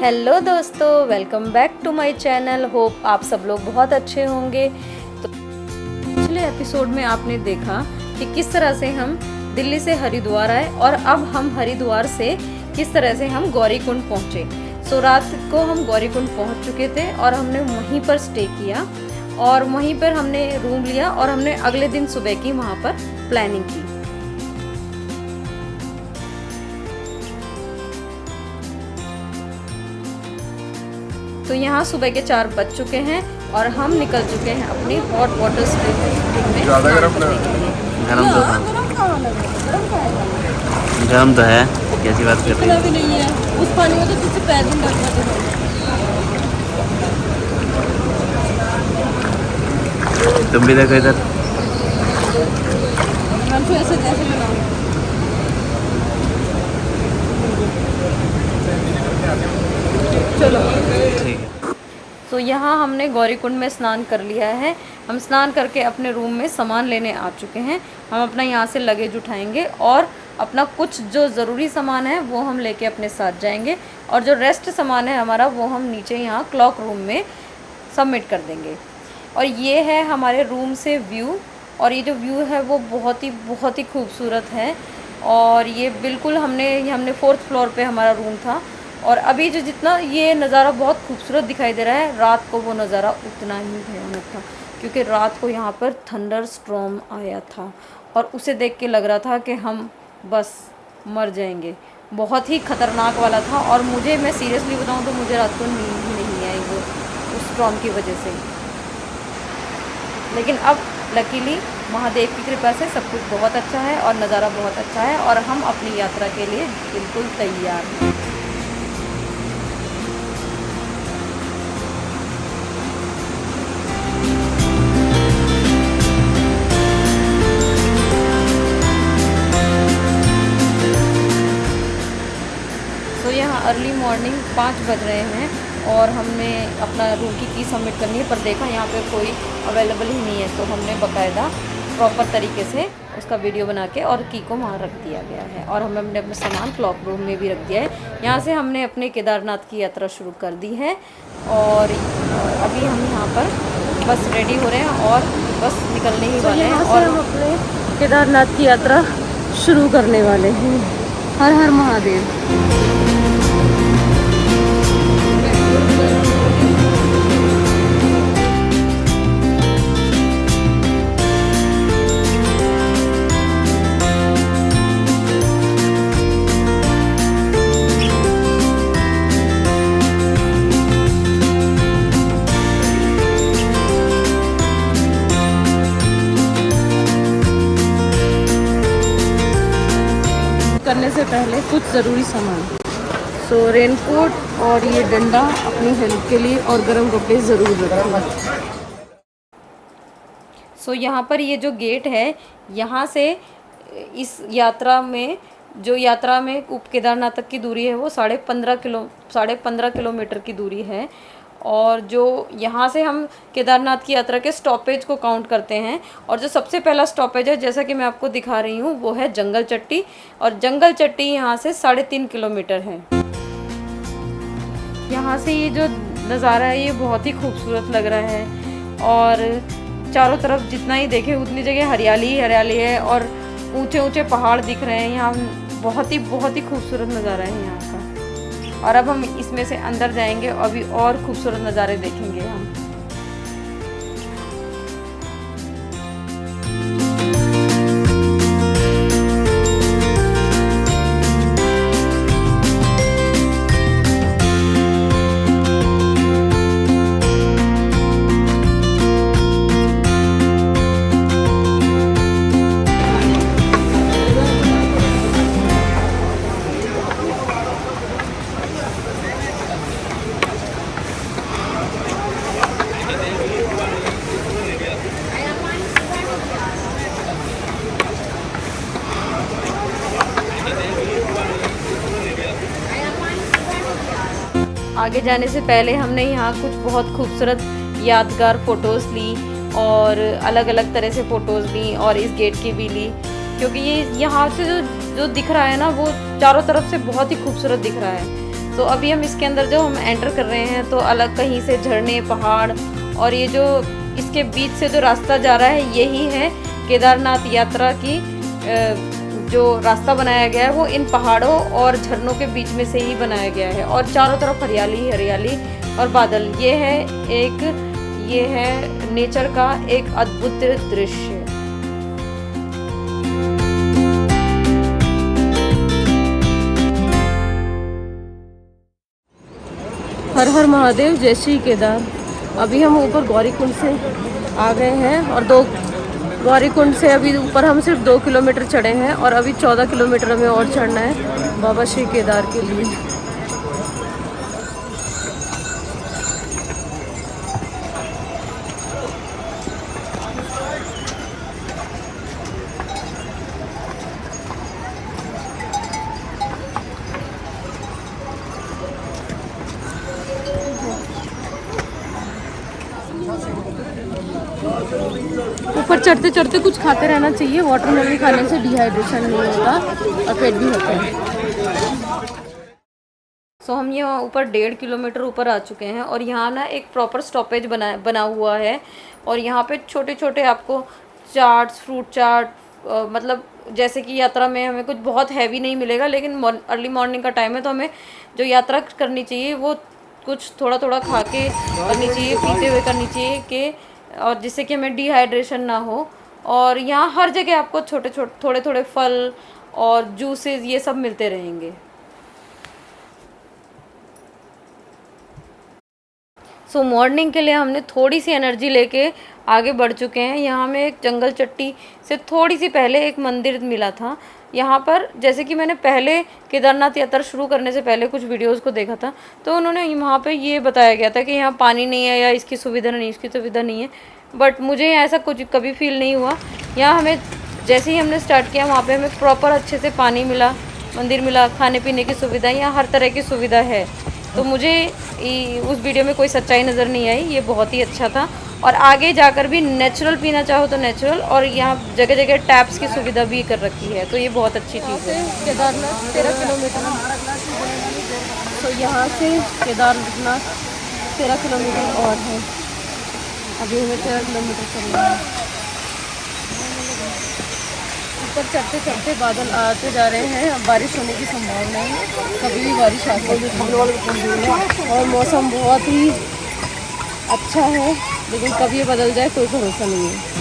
Hello दोस्तों, welcome back to my channel. Hope आप सब लोग बहुत अच्छे होंगे। तो पिछले एपिसोड में आपने देखा कि किस तरह से हम दिल्ली से हरिद्वार आए और अब हम हरिद्वार से किस तरह से हम गौरीकुंड पहुँचे। सो रात को हम गौरीकुंड पहुँच चुके थे और हमने वहीं पर स्टे किया और वहीं पर हमने रूम लिया और हमने अगले दिन सुबह की वहाँ पर प्लानिंग की। तो यहाँ सुबह के 4 बज चुके हैं और हम निकल चुके हैं अपनी हॉट वाटर स्प्रिंग में स्नान करने के लिए। गरम तो है, कैसी बात कर रही भी नहीं है उस पानी में, तो तुझसे पैर भी नहीं रखना है। तुम भी देखो इधर, हम तो ऐसे जैसे बनाओ। चलो ठीक है। तो यहाँ हमने गौरीकुंड में स्नान कर लिया है। हम स्नान करके अपने रूम में सामान लेने आ चुके हैं। हम अपना यहाँ से लगेज उठाएंगे और अपना कुछ जो ज़रूरी सामान है वो हम लेके अपने साथ जाएंगे और जो रेस्ट सामान है हमारा वो हम नीचे यहाँ क्लॉक रूम में सबमिट कर देंगे। और ये है हमारे रूम से व्यू, और ये जो व्यू है वो बहुत ही खूबसूरत है। और ये बिल्कुल हमने 4th फ्लोर पे हमारा रूम था और अभी जो जितना ये नज़ारा बहुत खूबसूरत दिखाई दे रहा है, रात को वो नज़ारा उतना ही भयानक था क्योंकि रात को यहाँ पर थंडर स्टॉर्म आया था और उसे देख के लग रहा था कि हम बस मर जाएंगे। बहुत ही ख़तरनाक वाला था और मैं सीरियसली बताऊँ तो मुझे रात को नींद ही नहीं आई वो उस स्टॉर्म की वजह से। लेकिन अब लकीली महादेव की कृपा से सब कुछ बहुत अच्छा है और नज़ारा बहुत अच्छा है और हम अपनी यात्रा के लिए बिल्कुल तैयार हैं। तो यहाँ अर्ली मॉर्निंग 5 बज रहे हैं और हमने अपना रूम की की सबमिट करनी है, पर देखा यहाँ पे कोई अवेलेबल ही नहीं है। तो हमने बाकायदा प्रॉपर तरीके से उसका वीडियो बना के और की को वहाँ रख दिया गया है और हमने अपना सामान क्लॉक रूम में भी रख दिया है। यहाँ से हमने अपने केदारनाथ की यात्रा शुरू कर दी है और अभी हम यहाँ पर बस रेडी हो रहे हैं और बस निकलने ही वाले हैं और हम अपने केदारनाथ की यात्रा शुरू करने वाले हैं। हर हर महादेव। करने से पहले कुछ ज़रूरी सामान, सो रेनकोट और ये डंडा अपनी हेल्प के लिए और गर्म कपड़े ज़रूर रखें। सो यहाँ पर ये जो गेट है, यहाँ से इस यात्रा में केदारनाथ तक की दूरी है वो 15.5 किलोमीटर की दूरी है। और जो यहाँ से हम केदारनाथ की यात्रा के स्टॉपेज को काउंट करते हैं और जो सबसे पहला स्टॉपेज है, जैसा कि मैं आपको दिखा रही हूँ, वो है जंगल चट्टी और जंगल चट्टी यहाँ से 3.5 किलोमीटर है। यहाँ से ये जो नज़ारा है ये बहुत ही खूबसूरत लग रहा है और चारों तरफ जितना ही देखें उतनी जगह हरियाली ही हरियाली है और ऊंचे ऊंचे पहाड़ दिख रहे हैं। यहाँ बहुत ही खूबसूरत नज़ारा है यहाँ का। और अब हम इसमें से अंदर जाएंगे और अभी और खूबसूरत नज़ारे देखेंगे हम। आगे जाने से पहले हमने यहाँ कुछ बहुत खूबसूरत यादगार फ़ोटोज़ ली और अलग अलग तरह से फ़ोटोज़ ली और इस गेट की भी ली क्योंकि ये यहाँ से जो दिख रहा है ना वो चारों तरफ से बहुत ही खूबसूरत दिख रहा है। तो अभी हम इसके अंदर जो हम एंटर कर रहे हैं तो अलग कहीं से झरने, पहाड़ और ये जो इसके बीच से जो रास्ता जा रहा है यही है केदारनाथ यात्रा की जो रास्ता बनाया गया है वो इन पहाड़ों और झरनों के बीच में से ही बनाया गया है और चारों तरफ हरियाली ही हरियाली और बादल। ये है नेचर का एक अद्भुत दृश्य। हर हर महादेव, जय श्री केदार। अभी हम ऊपर गौरीकुंड से आ गए हैं और गौरीकुंड से अभी ऊपर हम सिर्फ 2 किलोमीटर चढ़े हैं और अभी 14 किलोमीटर हमें और चढ़ना है बाबा श्री केदार के लिए। ऊपर चढ़ते चढ़ते कुछ खाते रहना चाहिए, वाटरमेलन खाने से डिहाइड्रेशन नहीं होगा और पेट भी होता है। सो हम यहाँ ऊपर 1.5 किलोमीटर ऊपर आ चुके हैं और यहाँ ना एक प्रॉपर स्टॉपेज बना हुआ है और यहाँ पे छोटे छोटे आपको चाट्स, फ्रूट चाट, मतलब जैसे कि यात्रा में हमें कुछ बहुत हैवी नहीं मिलेगा, लेकिन अर्ली मॉर्निंग का टाइम है तो हमें जो यात्रा करनी चाहिए वो कुछ थोड़ा थोड़ा खा के करनी चाहिए, पीते हुए करनी चाहिए कि और जिससे कि हमें डिहाइड्रेशन ना हो। और यहाँ हर जगह आपको थोड़े थोड़े फल और जूसेस ये सब मिलते रहेंगे। सो मॉर्निंग के लिए हमने थोड़ी सी एनर्जी लेके आगे बढ़ चुके हैं। यहाँ हमें एक जंगल चट्टी से थोड़ी सी पहले एक मंदिर मिला था। यहाँ पर जैसे कि मैंने पहले केदारनाथ यात्रा शुरू करने से पहले कुछ वीडियोस को देखा था तो उन्होंने वहाँ पे ये बताया गया था कि यहाँ पानी नहीं है या इसकी सुविधा नहीं है, बट मुझे ऐसा कुछ कभी फील नहीं हुआ। यहाँ हमें जैसे ही हमने स्टार्ट किया वहाँ पे हमें प्रॉपर अच्छे से पानी मिला, मंदिर मिला, खाने पीने की सुविधा, यहाँ हर तरह की सुविधा है। तो मुझे उस वीडियो में कोई सच्चाई नज़र नहीं आई, ये बहुत ही अच्छा था। और आगे जाकर भी नेचुरल पीना चाहो तो नेचुरल, और यहाँ जगह जगह टैप्स की सुविधा भी कर रखी है, तो ये बहुत अच्छी चीज़ है। केदारनाथ 13 किलोमीटर, तो यहाँ से केदारनाथ 13 किलोमीटर और है। अभी हमें 13 किलोमीटर चलना है। ऊपर चढ़ते चढ़ते बादल आते जा रहे हैं, अब बारिश होने की संभावना है, कभी भी बारिश आ सकती है और मौसम बहुत ही अच्छा है, लेकिन कभी ये बदल जाए कोई भरोसा नहीं है।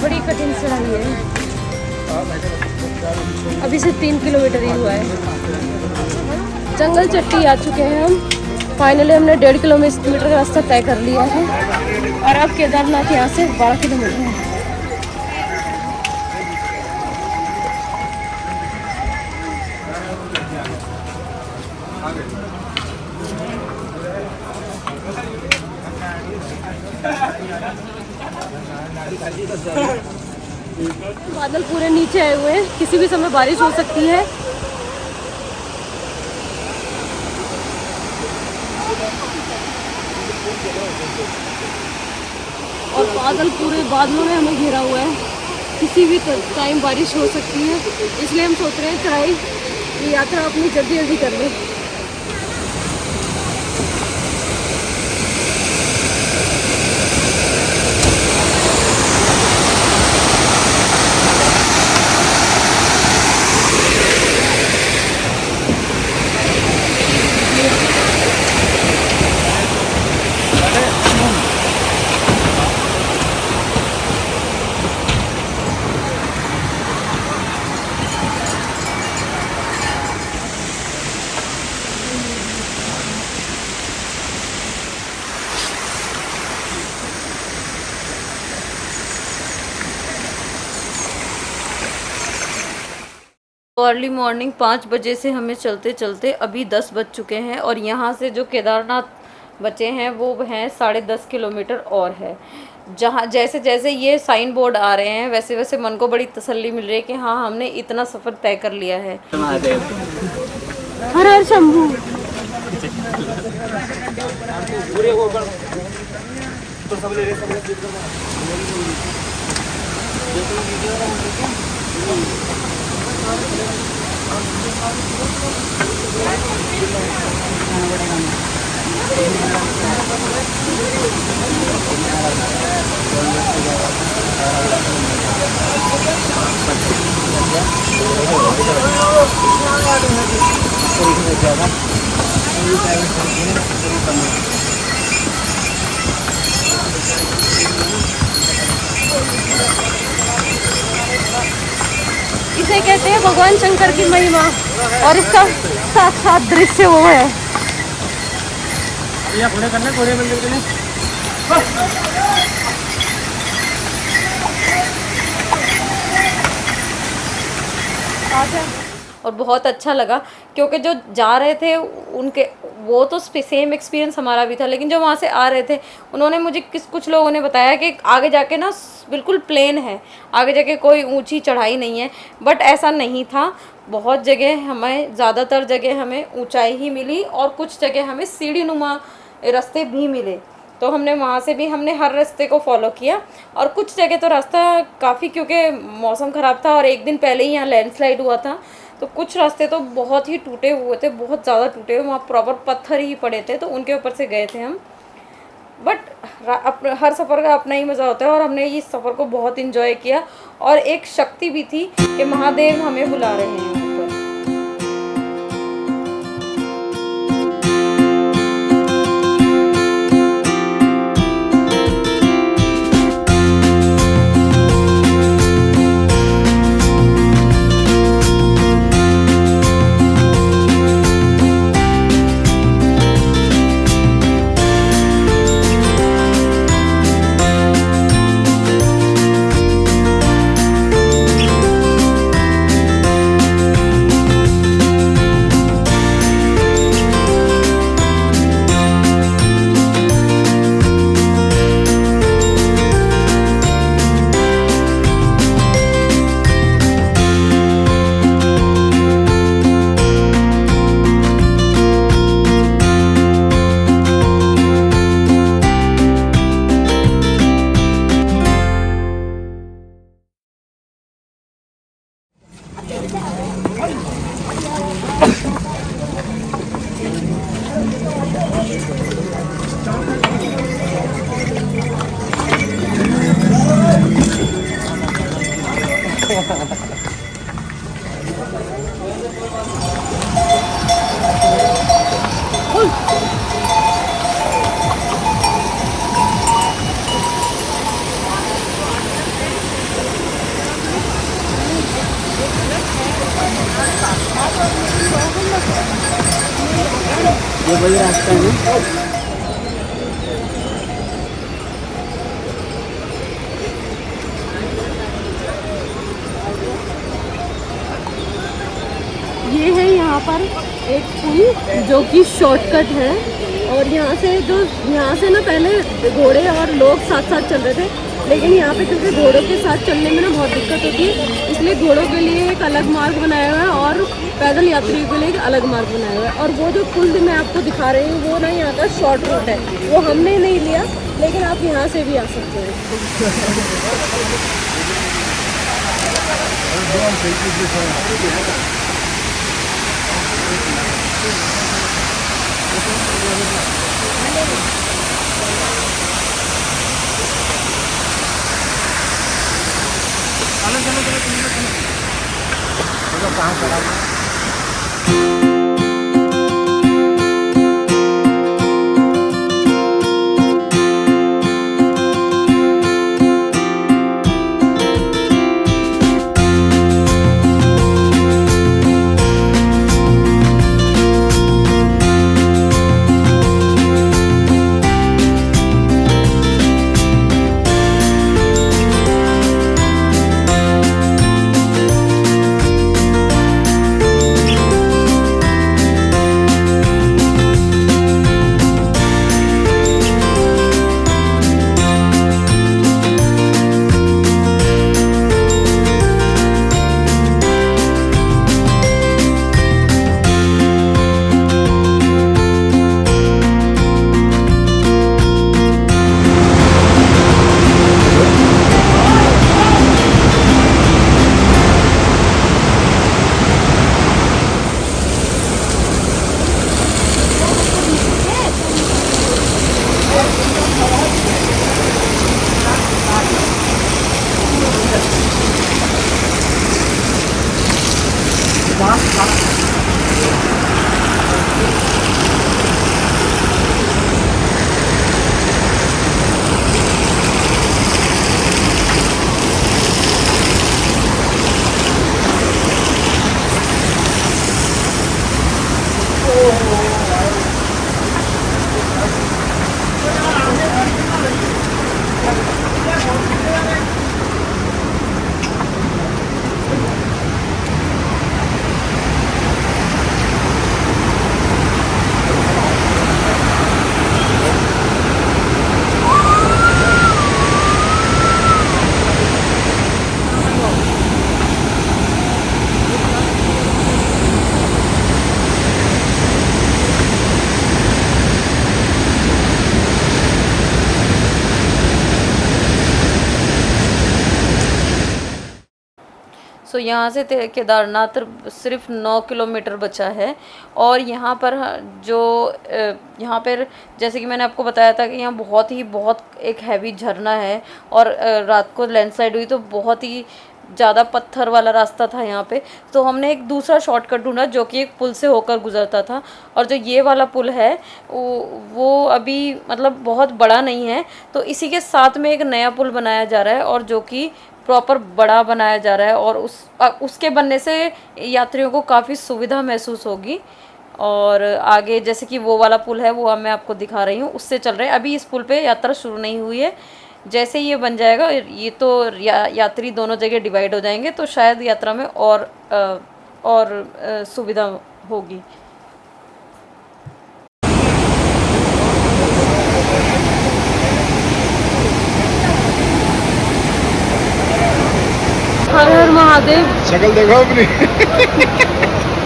बड़ी कठिन चढ़ाई है, अभी से 3 किलोमीटर ही हुआ है। जंगल चट्टी आ चुके हैं हम। फाइनली हमने 1.5 किलोमीटर का रास्ता तय कर लिया है और अब केदारनाथ यहाँ से 12 किलोमीटर है। बादल पूरे नीचे आए हुए हैं, किसी भी समय बारिश हो सकती है। और बादल पूरे बादलों में हमें घेरा हुआ है, किसी भी टाइम बारिश हो सकती है, इसलिए हम सोच रहे हैं चढ़ाई की यात्रा अपनी जल्दी जल्दी कर लें। अर्ली मॉर्निंग 5 बजे से हमें चलते चलते अभी 10 बज चुके हैं और यहाँ से जो केदारनाथ बचे हैं वो हैं 10.5 किलोमीटर और है। जहाँ जैसे जैसे ये साइन बोर्ड आ रहे हैं वैसे वैसे मन को बड़ी तसल्ली मिल रही है कि हाँ हमने इतना सफ़र तय कर लिया है। हर हर शंभू। इसे कहते हैं भगवान शंकर की महिमा और इसका साक्षात दृश्य वो है। और बहुत अच्छा लगा क्योंकि जो जा रहे थे उनके वो तो सेम एक्सपीरियंस हमारा भी था, लेकिन जो वहाँ से आ रहे थे उन्होंने मुझे कुछ लोगों ने बताया कि आगे जाके ना बिल्कुल प्लेन है, आगे जाके कोई ऊंची चढ़ाई नहीं है। बट ऐसा नहीं था, बहुत जगह हमें ज़्यादातर जगह हमें ऊंचाई ही मिली और कुछ जगह हमें सीढ़ी नुमा रास्ते भी मिले। तो हमने वहाँ से भी हमने हर रास्ते को फॉलो किया और कुछ जगह तो रास्ता काफ़ी, क्योंकि मौसम ख़राब था और एक दिन पहले ही यहाँ लैंडस्लाइड हुआ था, तो कुछ रास्ते तो बहुत ही टूटे हुए थे, बहुत ज़्यादा टूटे हुए, वहाँ प्रॉपर पत्थर ही पड़े थे, तो उनके ऊपर से गए थे हम। बट हर सफ़र का अपना ही मज़ा होता है और हमने इस सफ़र को बहुत इन्जॉय किया और एक शक्ति भी थी कि महादेव हमें बुला रहे हैं ऊपर। ये वही रास्ता है ना? ये है यहाँ पर एक पुल जो कि शॉर्टकट है और यहाँ से ना पहले घोड़े और लोग साथ साथ चल रहे थे, लेकिन यहाँ पे क्योंकि घोड़ों के साथ चलने में ना बहुत दिक्कत होती है, इसलिए घोड़ों के लिए एक अलग मार्ग बनाया हुआ है और पैदल यात्रियों के लिए एक अलग मार्ग बनाया हुआ है। और वो जो पुल मैं आपको दिखा रही हूँ वो ना यहाँ का शॉर्ट रूट है, वो हमने नहीं लिया, लेकिन आप यहाँ से भी आ सकते हैं। सो यहाँ से केदारनाथ सिर्फ 9 किलोमीटर बचा है। और यहाँ पर जो यहाँ पर जैसे कि मैंने आपको बताया था कि यहाँ बहुत एक हैवी झरना है और रात को लैंडस्लाइड हुई तो बहुत ही ज़्यादा पत्थर वाला रास्ता था यहाँ पे। तो हमने एक दूसरा शॉर्टकट ढूंढा जो कि एक पुल से होकर गुजरता था। और जो ये वाला पुल है वो अभी मतलब बहुत बड़ा नहीं है, तो इसी के साथ में एक नया पुल बनाया जा रहा है और जो कि प्रॉपर बड़ा बनाया जा रहा है और उसके बनने से यात्रियों को काफ़ी सुविधा महसूस होगी। और आगे जैसे कि वो वाला पुल है वो मैं आपको दिखा रही हूँ, उससे चल रहे हैं। अभी इस पुल पे यात्रा शुरू नहीं हुई है। जैसे ये बन जाएगा ये तो यात्री दोनों जगह डिवाइड हो जाएंगे, तो शायद यात्रा में और सुविधा होगी। हर हर महादेव। शक्ल देखो अपनी।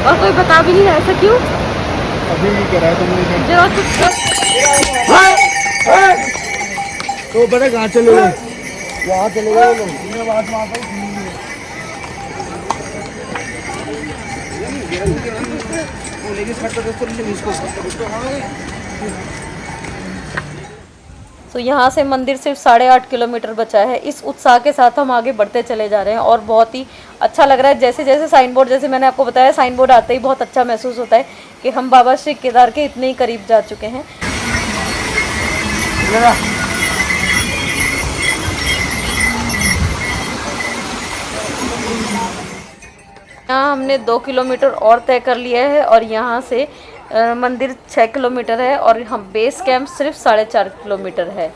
और कोई बता भी नहीं रहा, ऐसा क्यों? अभी नहीं करा तुमने जरा तो बड़े कहाँ चले गए? वहाँ चले गए लोग। मैं बात में आता हूँ। तो यहाँ से मंदिर सिर्फ 8.5 किलोमीटर बचा है। इस उत्साह के साथ हम आगे बढ़ते चले जा रहे हैं और बहुत ही अच्छा लग रहा है। जैसे जैसे साइन बोर्ड, जैसे मैंने आपको बताया, साइन बोर्ड आते ही बहुत अच्छा महसूस होता है कि हम बाबा श्री केदार के इतने ही करीब जा चुके हैं। यहाँ हमने 2 किलोमीटर और तय कर लिया है और यहाँ से मंदिर 6 किलोमीटर है और हम बेस कैंप सिर्फ 4.5 किलोमीटर है।